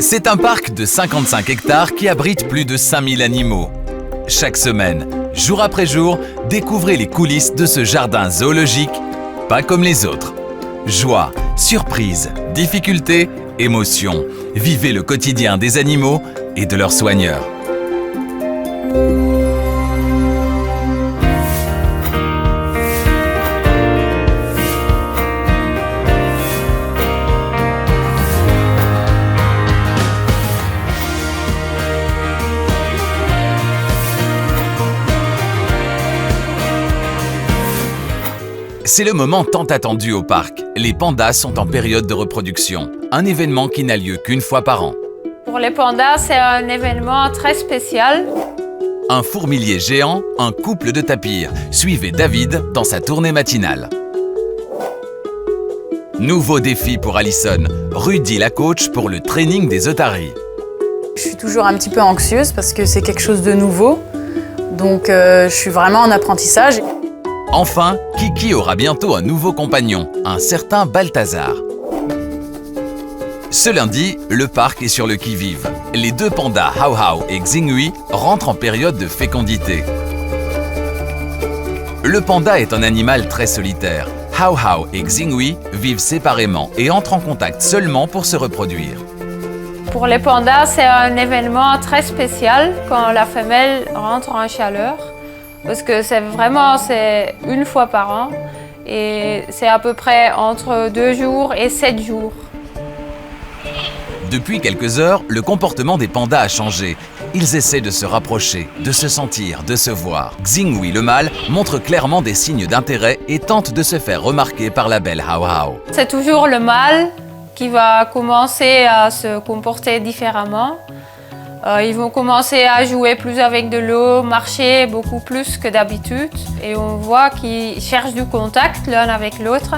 C'est un parc de 55 hectares qui abrite plus de 5000 animaux. Chaque semaine, jour après jour, découvrez les coulisses de ce jardin zoologique, pas comme les autres. Joie, surprise, difficulté, émotion. Vivez le quotidien des animaux et de leurs soigneurs. C'est le moment tant attendu au parc. Les pandas sont en période de reproduction, un événement qui n'a lieu qu'une fois par an. Pour les pandas, c'est un événement très spécial. Un fourmilier géant, un couple de tapirs. Suivez David dans sa tournée matinale. Nouveau défi pour Alison, Rudy la coach pour le training des otaries. Je suis toujours un petit peu anxieuse parce que c'est quelque chose de nouveau. Donc je suis vraiment en apprentissage. Enfin, Kiki aura bientôt un nouveau compagnon, un certain Balthazar. Ce lundi, le parc est sur le qui-vive. Les deux pandas Hao Hao et Xinghui rentrent en période de fécondité. Le panda est un animal très solitaire. Hao Hao et Xinghui vivent séparément et entrent en contact seulement pour se reproduire. Pour les pandas, c'est un événement très spécial quand la femelle rentre en chaleur. Parce que c'est une fois par an et c'est à peu près entre 2 jours et 7 jours. Depuis quelques heures, le comportement des pandas a changé. Ils essaient de se rapprocher, de se sentir, de se voir. Xinghui, le mâle, montre clairement des signes d'intérêt et tente de se faire remarquer par la belle Hao Hao. C'est toujours le mâle qui va commencer à se comporter différemment. Ils vont commencer à jouer plus avec de l'eau, marcher beaucoup plus que d'habitude. Et on voit qu'ils cherchent du contact l'un avec l'autre.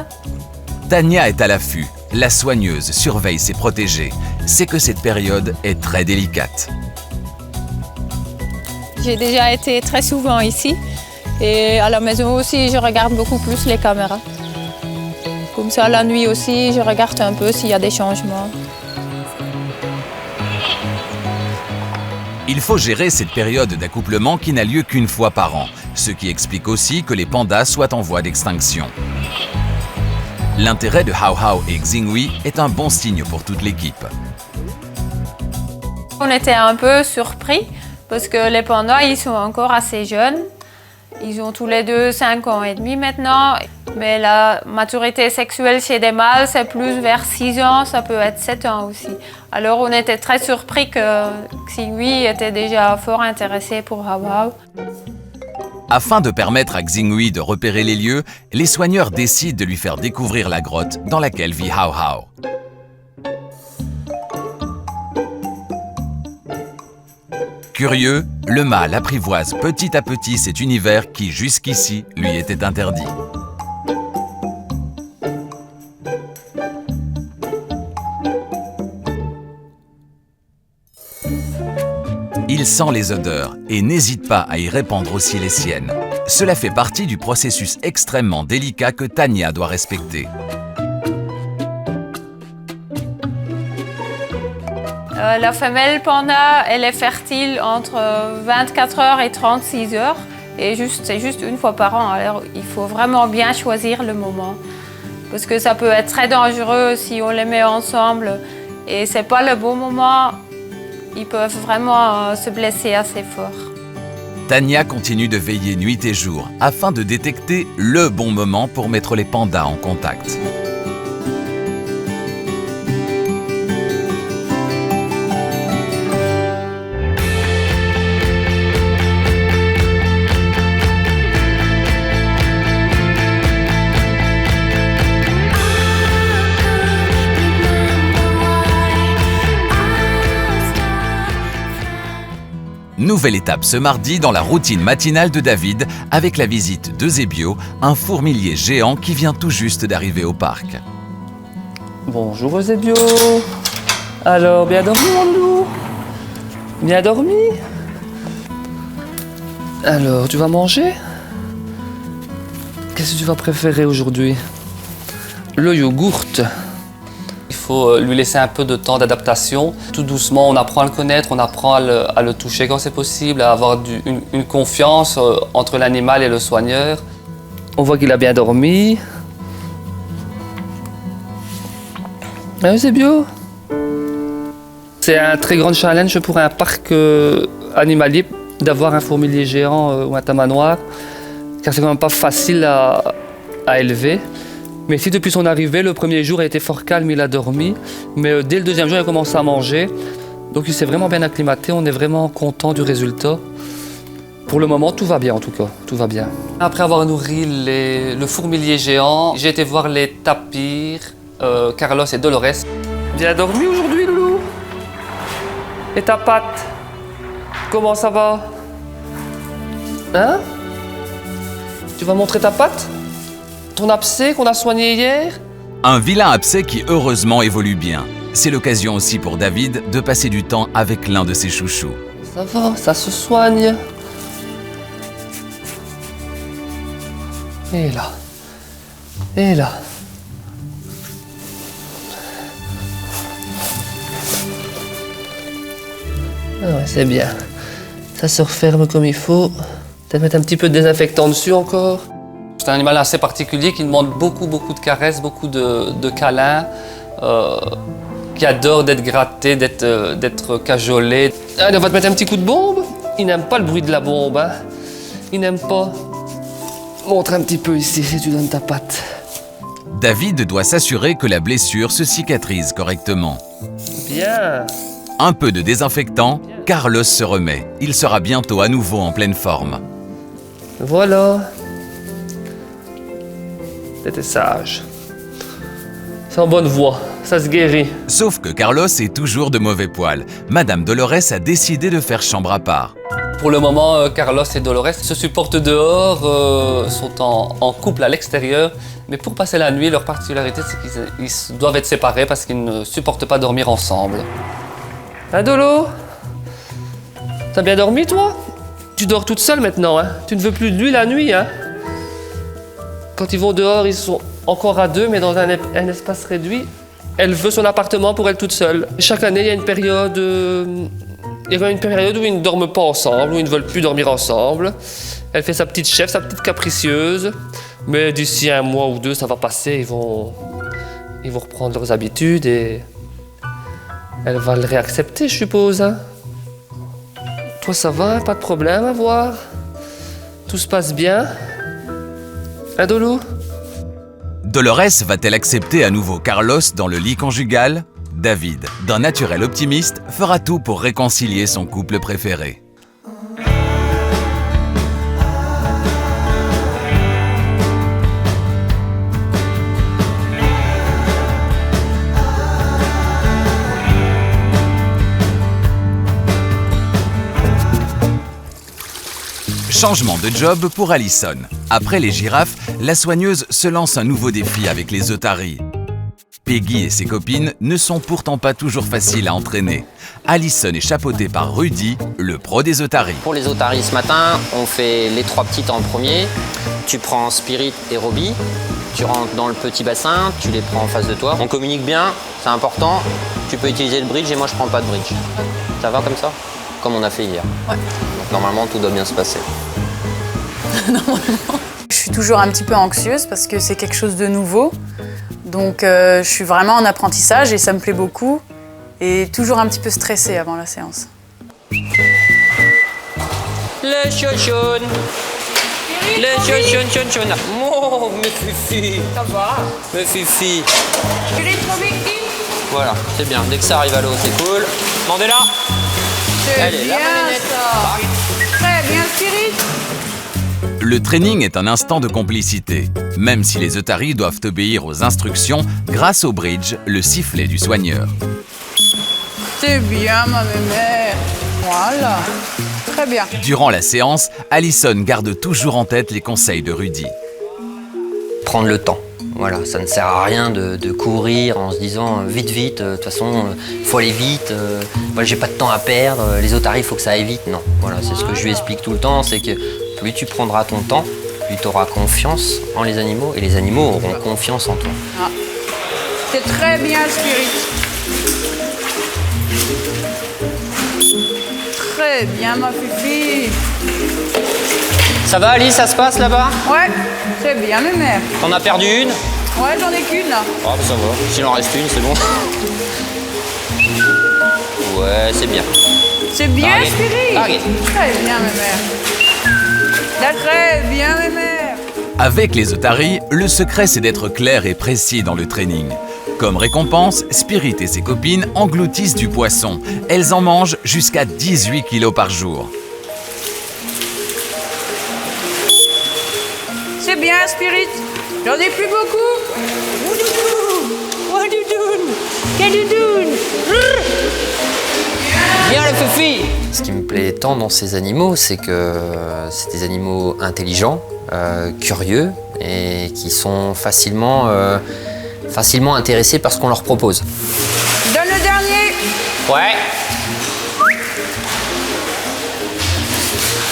Tania est à l'affût. La soigneuse surveille ses protégés. C'est que cette période est très délicate. J'ai déjà été très souvent ici. Et à la maison aussi, je regarde beaucoup plus les caméras. Comme ça, la nuit aussi, je regarde un peu s'il y a des changements. Il faut gérer cette période d'accouplement qui n'a lieu qu'une fois par an, ce qui explique aussi que les pandas soient en voie d'extinction. L'intérêt de Hao Hao et Xinghui est un bon signe pour toute l'équipe. On était un peu surpris parce que les pandas, ils sont encore assez jeunes. Ils ont tous les deux 5 ans et demi maintenant. Mais la maturité sexuelle chez des mâles, c'est plus vers 6 ans, ça peut être 7 ans aussi. Alors on était très surpris que Xinghui était déjà fort intéressé pour Hao Hao. Afin de permettre à Xinghui de repérer les lieux, les soigneurs décident de lui faire découvrir la grotte dans laquelle vit Hao Hao. Curieux, le mâle apprivoise petit à petit cet univers qui jusqu'ici lui était interdit. Il sent les odeurs et n'hésite pas à y répandre aussi les siennes. Cela fait partie du processus extrêmement délicat que Tania doit respecter. La femelle panda, elle est fertile entre 24 heures et 36 heures. Et c'est juste une fois par an. Alors il faut vraiment bien choisir le moment. Parce que ça peut être très dangereux si on les met ensemble. Et c'est pas le bon moment. Ils peuvent vraiment se blesser assez fort. Tania continue de veiller nuit et jour afin de détecter le bon moment pour mettre les pandas en contact. Nouvelle étape ce mardi dans la routine matinale de David avec la visite d'Eusebio, un fourmilier géant qui vient tout juste d'arriver au parc. Bonjour Eusebio. Alors, bien dormi mon loup? Bien dormi? Alors, tu vas manger? Qu'est-ce que tu vas préférer aujourd'hui? Le yogourt. faut lui laisser un peu de temps d'adaptation. Tout doucement, on apprend à le connaître, on apprend à le toucher quand c'est possible, à avoir une confiance entre l'animal et le soigneur. On voit qu'il a bien dormi. Ah oui, c'est bio. C'est un très grand challenge pour un parc animalier d'avoir un fourmilier géant ou un tamanoir, car c'est quand même pas facile à élever. Mais ici, depuis son arrivée, le premier jour a été fort calme, il a dormi. Mais dès le deuxième jour, il a commencé à manger. Donc il s'est vraiment bien acclimaté, on est vraiment content du résultat. Pour le moment, tout va bien en tout cas, tout va bien. Après avoir nourri le fourmilier géant, j'ai été voir les tapirs, Carlos et Dolores. Bien dormi aujourd'hui, Loulou? Et ta patte? Comment ça va? Hein? Tu vas montrer ta patte? Ton abcès qu'on a soigné hier? Un vilain abcès qui heureusement évolue bien. C'est l'occasion aussi pour David de passer du temps avec l'un de ses chouchous. Ça va, ça se soigne. Et là. Et là. Ah ouais, c'est bien. Ça se referme comme il faut. Peut-être mettre un petit peu de désinfectant dessus encore. C'est un animal assez particulier qui demande beaucoup de caresses, beaucoup de câlins, qui adore d'être gratté, d'être cajolé. Allez, on va te mettre un petit coup de bombe. Il n'aime pas le bruit de la bombe, hein. Il n'aime pas. Montre un petit peu ici si tu donnes ta patte. David doit s'assurer que la blessure se cicatrise correctement. Bien. Un peu de désinfectant, Carlos se remet. Il sera bientôt à nouveau en pleine forme. Voilà. T'étais sage. C'est en bonne voie, ça se guérit. Sauf que Carlos est toujours de mauvais poil. Madame Dolores a décidé de faire chambre à part. Pour le moment, Carlos et Dolores se supportent dehors, sont en couple à l'extérieur. Mais pour passer la nuit, leur particularité, c'est qu'ils doivent être séparés parce qu'ils ne supportent pas dormir ensemble. Hein, Dolo? T'as bien dormi, toi? Tu dors toute seule maintenant, hein? Tu ne veux plus de lui la nuit, hein? Quand ils vont dehors, ils sont encore à deux, mais dans un espace réduit. Elle veut son appartement pour elle toute seule. Chaque année, il y a une période... Il y a une période où ils ne dorment pas ensemble, où ils ne veulent plus dormir ensemble. Elle fait sa petite chef, sa petite capricieuse. Mais d'ici 1 mois ou 2, ça va passer. Ils vont reprendre leurs habitudes et elle va le réaccepter, je suppose. Hein? Toi, ça va? Pas de problème à voir? Tout se passe bien? Hein, Dolou? Dolores va-t-elle accepter à nouveau Carlos dans le lit conjugal? David, d'un naturel optimiste, fera tout pour réconcilier son couple préféré. Changement de job pour Alison. Après les girafes, la soigneuse se lance un nouveau défi avec les otaries. Peggy et ses copines ne sont pourtant pas toujours faciles à entraîner. Alison est chapeautée par Rudy, le pro des otaries. Pour les otaries ce matin, on fait les 3 petites en premier. Tu prends Spirit et Robbie, tu rentres dans le petit bassin, tu les prends en face de toi. On communique bien, c'est important. Tu peux utiliser le bridge et moi je prends pas de bridge. Ça va comme ça? Comme on a fait hier. Ouais. Donc normalement tout doit bien se passer. Normalement. Je suis toujours un petit peu anxieuse parce que c'est quelque chose de nouveau. Donc je suis vraiment en apprentissage et ça me plaît beaucoup. Et toujours un petit peu stressée avant la séance. Le chouchoun. Le chouchoun. Oh, mes fifi. Ça va? Mes fifi. Tu les trouves victimes? Voilà, c'est bien. Dès que ça arrive à l'eau, c'est cool. Demandez-la. Allez, la marionnette. Très bien, Spirit. Le training est un instant de complicité, même si les otaries doivent obéir aux instructions grâce au bridge, le sifflet du soigneur. C'est bien, ma mémère. Voilà. Très bien. Durant la séance, Alison garde toujours en tête les conseils de Rudy. Prendre le temps. Voilà, ça ne sert à rien de courir en se disant vite, de toute façon, il faut aller vite, voilà, j'ai pas de temps à perdre, les otaries, il faut que ça aille vite. Non, voilà, c'est ce que je lui explique tout le temps, c'est que plus tu prendras ton temps, plus tu auras confiance en les animaux et les animaux auront confiance en toi. C'est C'est très bien, Spirit. Très bien, ma fifi. Ça va, Alice, ça se passe là-bas? Ouais, très bien, mes mères. T'en as perdu une? Ouais, j'en ai qu'une là. Oh, bah, ça va. S'il en reste une, c'est bon. Ouais, c'est bien. C'est bien, Target. Spirit. Target. Très bien, mes mères. Très bien, mes mères. Avec les otaries, le secret c'est d'être clair et précis dans le training. Comme récompense, Spirit et ses copines engloutissent du poisson. Elles en mangent jusqu'à 18 kilos par jour. C'est bien, Spirit. J'en ai plus beaucoup. Bien le fifi. Ce qui me plaît tant dans ces animaux, c'est que c'est des animaux intelligents, curieux et qui sont facilement intéressés par ce qu'on leur propose. Donne le dernier. Ouais.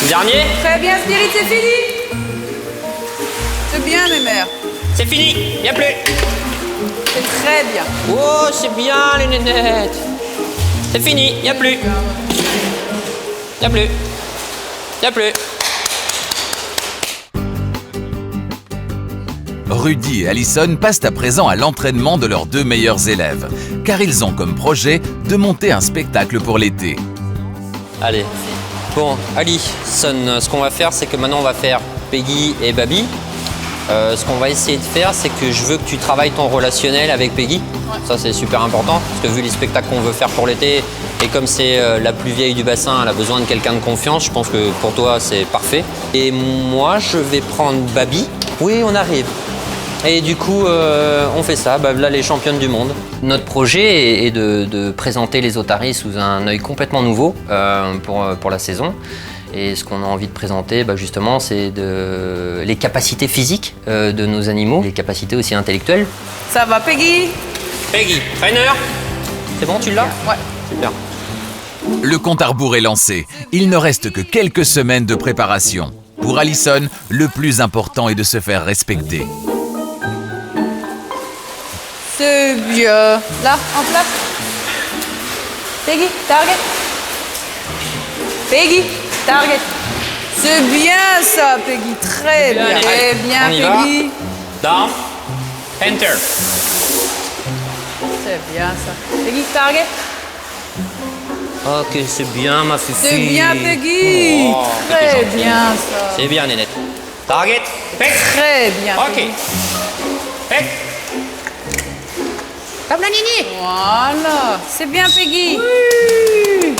Dernier. Très bien, Spirit, c'est fini. C'est bien, mes mères. C'est fini. Y'a plus. C'est très bien. Oh, c'est bien les nénettes. C'est fini. Y'a plus. Y'a plus. Y'a plus. Rudy et Alison passent à présent à l'entraînement de leurs deux meilleurs élèves, car ils ont comme projet de monter un spectacle pour l'été. Allez. Bon, Alison, ce qu'on va faire, c'est que maintenant on va faire Peggy et Baby. Ce qu'on va essayer de faire, c'est que je veux que tu travailles ton relationnel avec Peggy. Ouais. Ça, c'est super important, parce que vu les spectacles qu'on veut faire pour l'été, et comme c'est la plus vieille du bassin, elle a besoin de quelqu'un de confiance, je pense que pour toi, c'est parfait. Et moi, je vais prendre Baby. Oui, on arrive. Et du coup, on fait ça, là, les championnes du monde. Notre projet est de présenter les otaries sous un œil complètement nouveau pour la saison. Et ce qu'on a envie de présenter, justement, c'est les capacités physiques de nos animaux, les capacités aussi intellectuelles. Ça va, Peggy? Peggy, trainer. C'est bon, tu l'as? Ouais. Super. Le compte à rebours est lancé. Il ne reste que quelques semaines de préparation. Pour Alison, le plus important est de se faire respecter. C'est bien. Là, en place. Peggy, target. Peggy, target. C'est bien ça, Peggy. Très bien. Très bien, On y Peggy. va. Down. Enter. C'est bien ça. Peggy, target. Ok, c'est bien, ma fifi. C'est bien, Peggy. Oh, Très bien ça. C'est bien, Nénette. Target. Peg. Très bien. Ok. Peggy. Peg. Comme la Nini. Voilà. C'est bien, Peggy. Oui.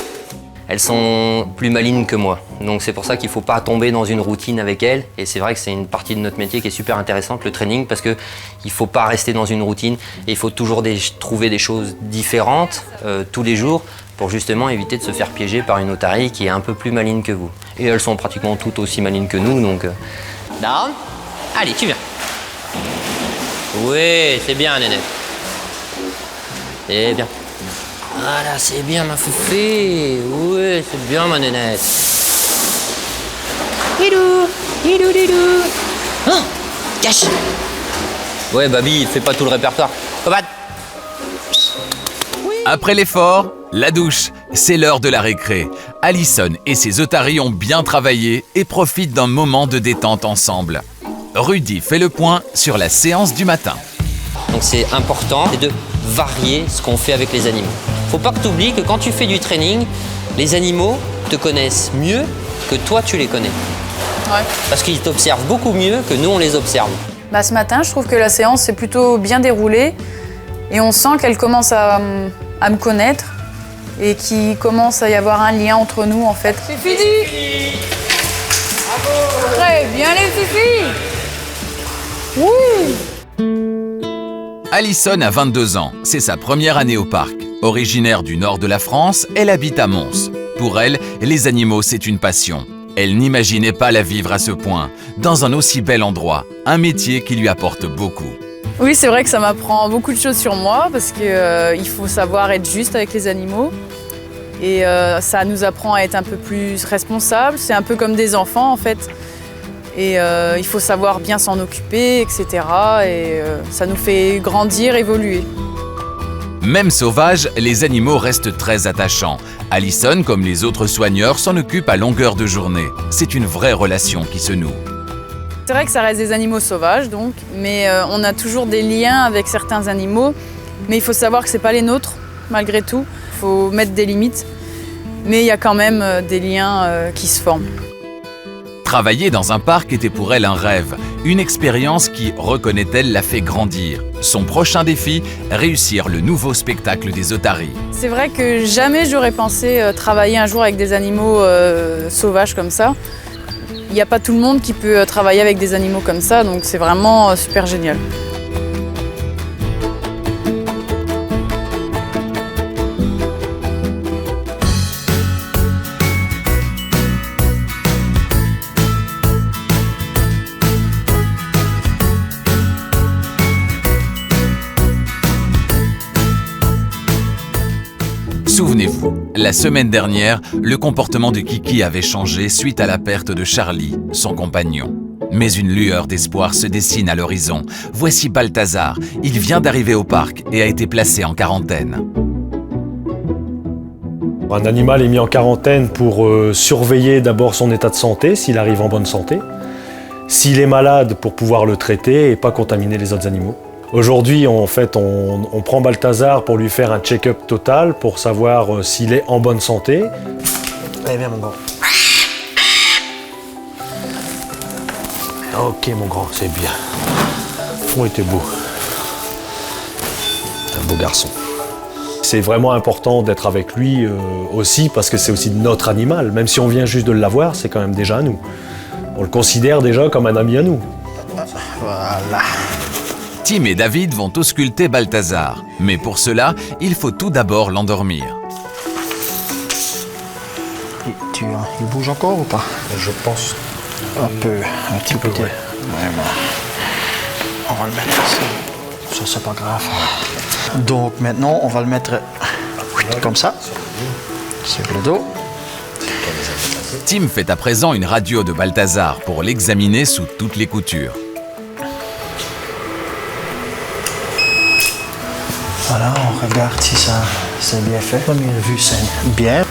Elles sont plus malignes que moi, donc c'est pour ça qu'il ne faut pas tomber dans une routine avec elles. Et c'est vrai que c'est une partie de notre métier qui est super intéressante, le training, parce qu'il ne faut pas rester dans une routine et il faut toujours trouver des choses différentes tous les jours pour justement éviter de se faire piéger par une otarie qui est un peu plus maligne que vous. Et elles sont pratiquement toutes aussi malignes que nous, donc... Down. Allez, tu viens. Oui, c'est bien, Nénette. C'est bien. Voilà, c'est bien ma foufée. Oui, c'est bien ma nénette. Didou, didou, didou. Hein? Cache. Ouais, Baby, fais pas tout le répertoire. Commande. Après l'effort, la douche, c'est l'heure de la récré. Alison et ses otaries ont bien travaillé et profitent d'un moment de détente ensemble. Rudy fait le point sur la séance du matin. Donc c'est important de varier ce qu'on fait avec les animaux. Faut pas que tu oublies que quand tu fais du training, les animaux te connaissent mieux que toi tu les connais. Ouais. Parce qu'ils t'observent beaucoup mieux que nous on les observe. Ce matin, je trouve que la séance s'est plutôt bien déroulée et on sent qu'elle commence à me connaître et qu'il commence à y avoir un lien entre nous en fait. C'est fini. Bravo. Très bien les filles. Oui. Alison a 22 ans, c'est sa première année au parc. Originaire du nord de la France, elle habite à Mons. Pour elle, les animaux, c'est une passion. Elle n'imaginait pas la vivre à ce point, dans un aussi bel endroit, un métier qui lui apporte beaucoup. Oui, c'est vrai que ça m'apprend beaucoup de choses sur moi parce qu'il faut savoir être juste avec les animaux. Et ça nous apprend à être un peu plus responsable. C'est un peu comme des enfants en fait. Et il faut savoir bien s'en occuper, etc. Et ça nous fait grandir, évoluer. Même sauvages, les animaux restent très attachants. Alison, comme les autres soigneurs, s'en occupe à longueur de journée. C'est une vraie relation qui se noue. C'est vrai que ça reste des animaux sauvages, donc, mais on a toujours des liens avec certains animaux. Mais il faut savoir que ce n'est pas les nôtres, malgré tout. Il faut mettre des limites. Mais il y a quand même des liens qui se forment. Travailler dans un parc était pour elle un rêve, une expérience qui, reconnaît-elle, l'a fait grandir. Son prochain défi, réussir le nouveau spectacle des otaries. C'est vrai que jamais j'aurais pensé travailler un jour avec des animaux sauvages comme ça. Il n'y a pas tout le monde qui peut travailler avec des animaux comme ça, donc c'est vraiment super génial. Souvenez-vous, la semaine dernière, le comportement de Kiki avait changé suite à la perte de Charlie, son compagnon. Mais une lueur d'espoir se dessine à l'horizon. Voici Balthazar. Il vient d'arriver au parc et a été placé en quarantaine. Un animal est mis en quarantaine pour surveiller d'abord son état de santé, s'il arrive en bonne santé. S'il est malade, pour pouvoir le traiter et pas contaminer les autres animaux. Aujourd'hui, en fait, on prend Balthazar pour lui faire un check-up total pour savoir s'il est en bonne santé. Allez, viens mon grand. Ok mon grand, c'est bien. Oh, était beau. Un beau garçon. C'est vraiment important d'être avec lui aussi parce que c'est aussi notre animal. Même si on vient juste de l'avoir, c'est quand même déjà à nous. On le considère déjà comme un ami à nous. Voilà. Tim et David vont ausculter Balthazar. Mais pour cela, il faut tout d'abord l'endormir. Il bouge encore ou pas? Je pense. Un petit peu. Ouais. On va le mettre ici. Ça, c'est pas grave. Donc maintenant, on va le mettre comme ça, sur le dos. Tim fait à présent une radio de Balthazar pour l'examiner sous toutes les coutures. Voilà, on regarde si ça c'est bien fait. Première vue, c'est bien.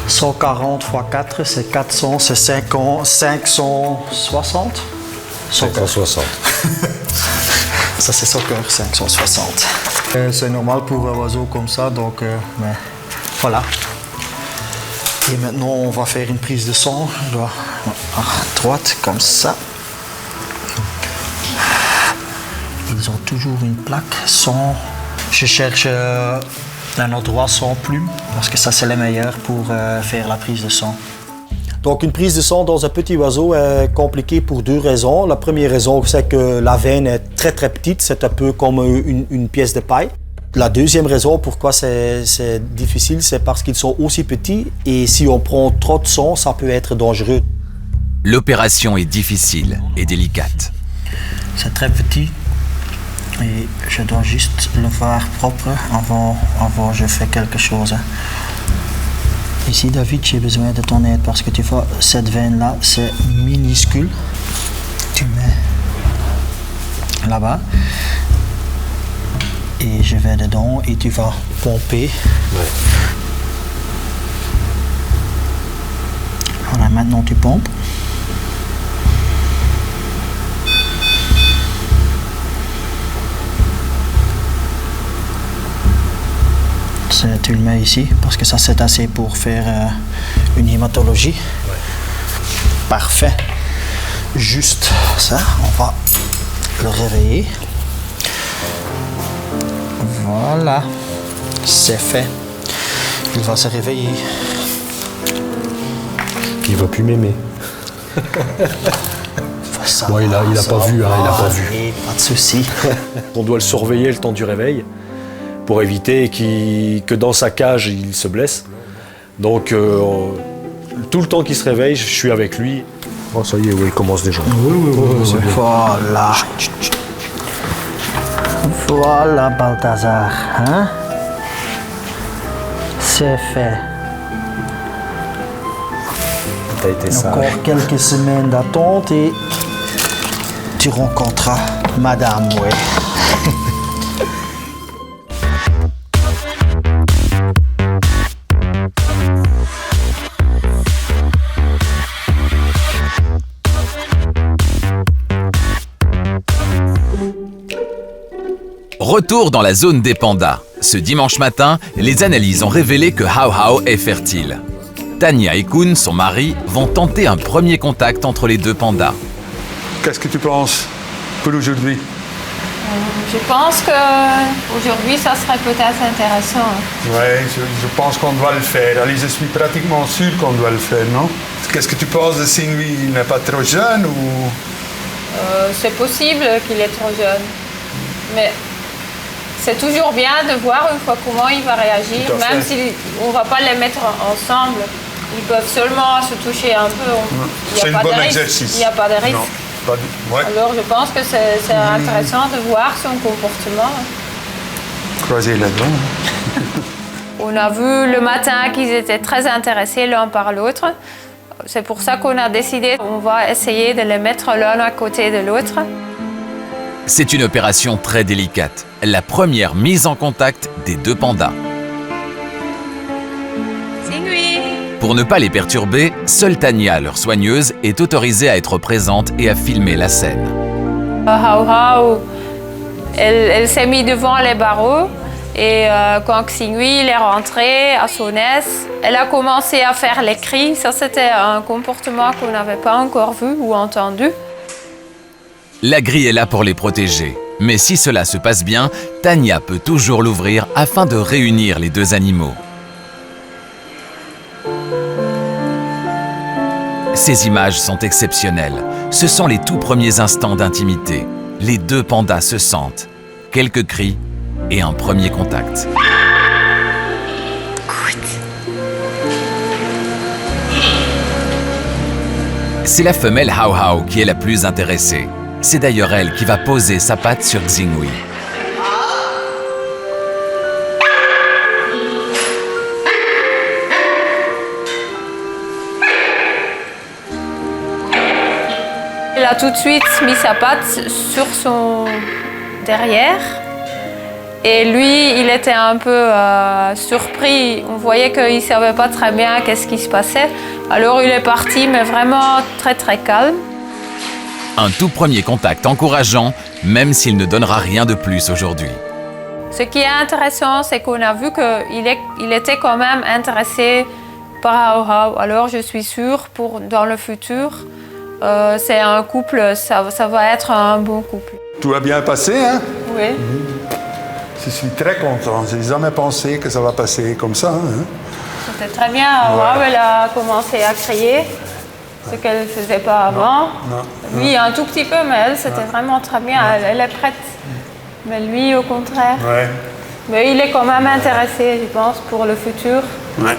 140 x 4, c'est 400, c'est 560. 560. Ça, c'est son cœur, 560. C'est normal pour un oiseau comme ça, donc mais voilà. Et maintenant, on va faire une prise de sang. Je dois à droite, comme ça. Ils ont toujours une plaque sans... Je cherche un endroit sans plume, parce que ça, c'est le meilleur pour faire la prise de sang. Donc une prise de sang dans un petit oiseau est compliquée pour deux raisons. La première raison, c'est que la veine est très très petite, c'est un peu comme une pièce de paille. La deuxième raison pourquoi c'est difficile, c'est parce qu'ils sont aussi petits et si on prend trop de sang, ça peut être dangereux. L'opération est difficile et délicate. C'est très petit et je dois juste le voir propre avant je fais quelque chose. Ici, David, j'ai besoin de ton aide parce que tu vois, cette veine-là, c'est minuscule. Tu mets là-bas. Et je vais dedans et tu vas pomper. Ouais. Voilà, maintenant tu pompes. Tu le mets ici parce que ça c'est assez pour faire une hématologie. Ouais. Parfait. Juste ça, on va le réveiller. Voilà, c'est fait. Il va se réveiller. Il va plus m'aimer. Bon, il a pas vu, hein, il a pas vu. Pas de souci. On doit le surveiller le temps du réveil pour éviter que dans sa cage, il se blesse. Donc, tout le temps qu'il se réveille, je suis avec lui. Oh, ça y est, oui, il commence déjà. Oui. Voilà. Voilà, Balthazar. Hein? C'est fait. T'as été sage. Encore quelques semaines d'attente et tu rencontreras Madame, ouais. Retour dans la zone des pandas. Ce dimanche matin, les analyses ont révélé que Hao Hao est fertile. Tania et Kun, son mari, vont tenter un premier contact entre les deux pandas. Qu'est-ce que tu penses pour aujourd'hui? Je pense qu'aujourd'hui, ça serait peut-être intéressant. Oui, je pense qu'on doit le faire. Allez, je suis pratiquement sûr qu'on doit le faire, non? Qu'est-ce que tu penses de Singui? Il n'est pas trop jeune ou... C'est possible qu'il est trop jeune. Mais c'est toujours bien de voir une fois comment il va réagir, même si on ne va pas les mettre ensemble. Ils peuvent seulement se toucher un peu. C'est un bon exercice. Il n'y a pas de risque. Non, ouais. Alors je pense que c'est intéressant de voir son comportement. Croiser les doigts. On a vu le matin qu'ils étaient très intéressés l'un par l'autre. C'est pour ça qu'on a décidé qu'on va essayer de les mettre l'un à côté de l'autre. C'est une opération très délicate, la première mise en contact des deux pandas. Pour ne pas les perturber, seule Tania, leur soigneuse, est autorisée à être présente et à filmer la scène. Hao Hao, elle s'est mise devant les barreaux et quand Xingui est rentré à son aise, elle a commencé à faire les cris. Ça, c'était un comportement qu'on n'avait pas encore vu ou entendu. La grille est là pour les protéger. Mais si cela se passe bien, Tania peut toujours l'ouvrir afin de réunir les deux animaux. Ces images sont exceptionnelles. Ce sont les tout premiers instants d'intimité. Les deux pandas se sentent. Quelques cris et un premier contact. C'est la femelle Hao Hao qui est la plus intéressée. C'est d'ailleurs elle qui va poser sa patte sur Xingui. Elle a tout de suite mis sa patte sur son derrière. Et lui, il était un peu surpris. On voyait qu'il ne savait pas très bien qu'est-ce qui se passait. Alors il est parti, mais vraiment très très calme. Un tout premier contact encourageant, même s'il ne donnera rien de plus aujourd'hui. Ce qui est intéressant, c'est qu'on a vu qu'il était quand même intéressé par Hao Hao. Alors je suis sûre, dans le futur, c'est un couple, ça va être un bon couple. Tout a bien passé, hein? Oui. Je suis très content. Je n'ai jamais pensé que ça va passer comme ça. Hein? C'était très bien. Hao Hao, elle a commencé à crier, ce qu'elle ne faisait pas avant. Non, Lui, un tout petit peu, mais elle, c'était vraiment très bien. Elle est prête. Mais lui, au contraire. Ouais. Mais il est quand même intéressé, je pense, pour le futur. Ouais.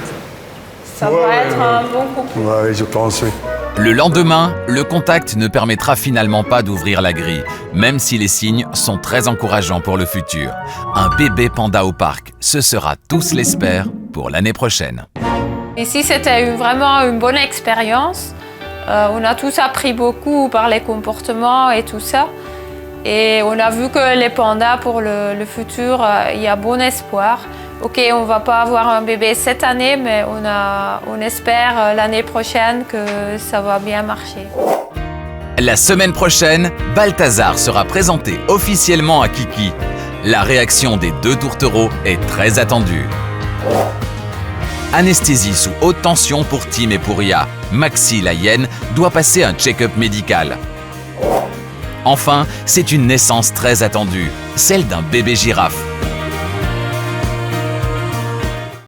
Ça va être un bon couple. Oui, je pense, oui. Le lendemain, le contact ne permettra finalement pas d'ouvrir la grille, même si les signes sont très encourageants pour le futur. Un bébé panda au parc, ce sera, tous l'espèrent, pour l'année prochaine. Ici, c'était vraiment une bonne expérience. On a tous appris beaucoup par les comportements et tout ça. Et on a vu que les pandas, pour le futur, il y a bon espoir. Ok, on ne va pas avoir un bébé cette année, mais on espère l'année prochaine que ça va bien marcher. La semaine prochaine, Balthazar sera présenté officiellement à Kiki. La réaction des deux tourtereaux est très attendue. Anesthésie sous haute tension pour Tim et Pouria. Maxi, la hyène, doit passer un check-up médical. Enfin, c'est une naissance très attendue, celle d'un bébé girafe.